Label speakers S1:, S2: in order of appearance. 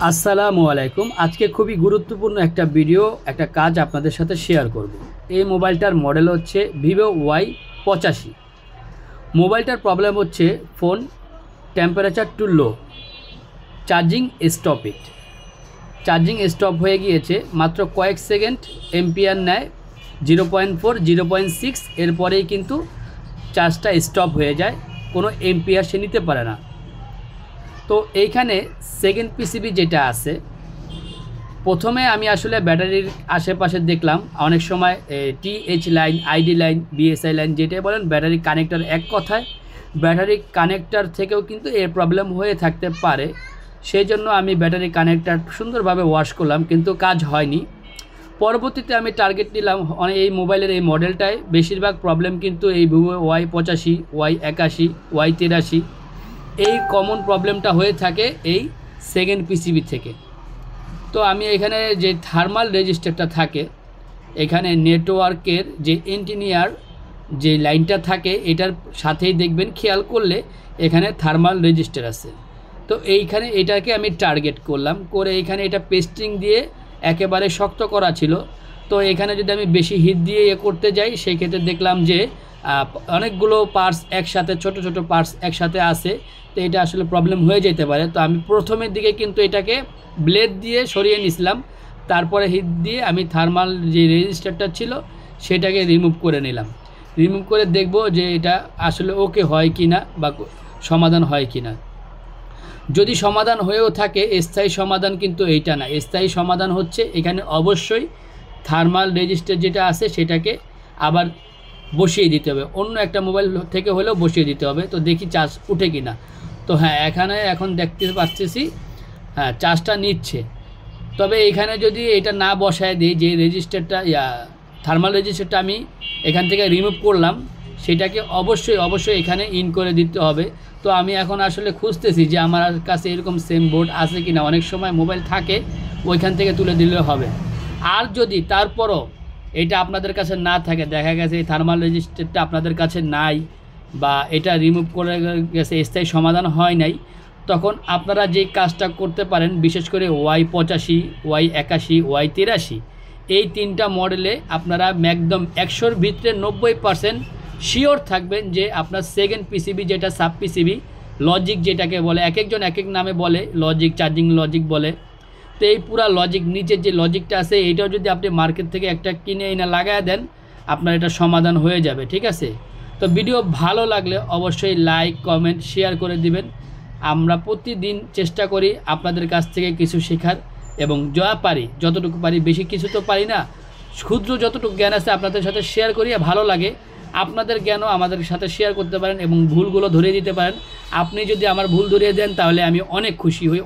S1: আসসালামু আলাইকুম। আজকে খুবই গুরুত্বপূর্ণ একটা ভিডিও, একটা কাজ আপনাদের সাথে শেয়ার করব। এই মোবাইলটার মডেল হচ্ছে ভিভো Y85। মোবাইলটার প্রবলেম হচ্ছে phone temperature to low, charging stop charging stop হয়ে গিয়েছে। মাত্র কয়েক সেকেন্ড এম্পিয়ার নেয় 0.4 0.6, এরপরেই কিন্তু চার্জটা স্টপ হয়ে যায়, কোনো এম্পিয়ার সে নিতে পারে না। তো এইখানে সেকেন্ড পিসিবি যেটা আছে, প্রথমে আমি আসলে ব্যাটারির আশেপাশে দেখলাম অনেক সময় TH line, ID line, BSI line, যেটাই বলেন ব্যাটারি কানেক্টর, এক কথায় ব্যাটারি কানেক্টর থেকেও কিন্তু এর প্রবলেম হয়ে থাকতে পারে। সেই জন্য আমি ব্যাটারি কানেক্টর সুন্দরভাবে ওয়াশ করলাম, কিন্তু কাজ হয়নি। পরবর্তীতে আমি টার্গেট নিলাম এই মোবাইলের এই মডেলটায় বেশিরভাগ প্রবলেম কিন্তু এই ভিভো Y85, Y81, Y83, এই কমন প্রবলেমটা হয়ে থাকে এই সেকেন্ড পিসিবি থেকে। তো আমি এখানে যে থার্মাল রেজিস্টারটা থাকে, এখানে নেটওয়ার্কের যে ইঞ্জিনিয়ার যে লাইনটা থাকে, এটার সাথেই দেখবেন, খেয়াল করলে এখানে থার্মাল রেজিস্টার আছে। তো এইখানে এটাকে আমি টার্গেট করলাম, করে এইখানে এটা পেস্টিং দিয়ে একেবারে শক্ত করা ছিল। তো এখানে যদি আমি বেশি হিট দিয়ে করতে যাই, সেই ক্ষেত্রে দেখলাম যে অনেকগুলো পার্টস একসাথে, ছোট ছোট পার্টস একসাথে আছে। তো এটা আসলে প্রবলেম হয়ে যেতে পারে। তো আমি প্রথমের দিকে কিন্তু এটাকে ব্লেড দিয়ে সরিয়ে নিছিলাম, তারপরে হিট দিয়ে আমি থার্মাল যে রেজিস্টারটা ছিল সেটাকে রিমুভ করে নিলাম। রিমুভ করে দেখব যে এটা আসলে ওকে হয় কি না, বা সমাধান হয় কি না। যদি সমাধান হয়েও থাকে, স্থায়ী সমাধান কিন্তু এইটা না। স্থায়ী সমাধান হচ্ছে এখানে অবশ্যই থার্মাল রেজিস্টার যেটা আছে সেটাকে আবার বসিয়ে দিতে হবে, অন্য একটা মোবাইল থেকে হলেও বসিয়ে দিতে হবে। তো দেখি চার্জ উঠে কি না। তো হ্যাঁ, এখন দেখতে পাচ্ছি, হ্যাঁ, চার্জটা নিচ্ছে। তবে এখানে যদি এটা না বসায় দিই, যে রেজিস্টারটা থার্মাল রেজিস্টারটা আমি এখান থেকে রিমুভ করলাম, সেটাকে অবশ্যই এখানে ইন করে দিতে হবে। তো আমি এখন আসলে খুঁজতেছি যে আমার কাছে এরকম সেম বোর্ড আছে কি না। অনেক সময় মোবাইল থাকে, ওইখান থেকে তুলে দিলেও হবে। আর যদি তারপরও এটা আপনাদের কাছে না থাকে, দেখা গেছে এই থার্মাল রেজিস্টারটা আপনাদের কাছে নাই, বা এটা রিমুভ করে গেছে, স্থায়ী সমাধান হয় নাই, তখন আপনারা যে কাজটা করতে পারেন, বিশেষ করে Y85, Y81, Y83, এই তিনটা মডেলে আপনারা একদম 100-র ভিতরে 90% শিওর থাকবেন যে আপনার সেকেন্ড পিসিবি, যেটা সাব পিসিবি লজিক যেটাকে বলে, এক একজন এক এক নামে বলে, লজিক, চার্জিং লজিক বলে। তো এই পুরা লজিক, নিচের যে লজিকটা আছে, এইটাও যদি আপনি মার্কেট থেকে একটা কিনে এনে লাগায় দেন, আপনার এটা সমাধান হয়ে যাবে। ঠিক আছে? তো ভিডিও ভালো লাগলে অবশ্যই লাইক, কমেন্ট, শেয়ার করে দিবেন। আমরা প্রতিদিন চেষ্টা করি আপনাদের কাছ থেকে কিছু শেখার, এবং যা পারি, যতটুকু পারি, বেশি কিছু তো পারি না, ক্ষুদ্র যতটুকু জ্ঞান আছে আপনাদের সাথে শেয়ার করি। ভালো লাগে, আপনাদের জ্ঞানও আমাদের সাথে শেয়ার করতে পারেন এবং ভুলগুলো ধরিয়ে দিতে পারেন। আপনি যদি আমার ভুল ধরিয়ে দেন, তাহলে আমি অনেক খুশি হই।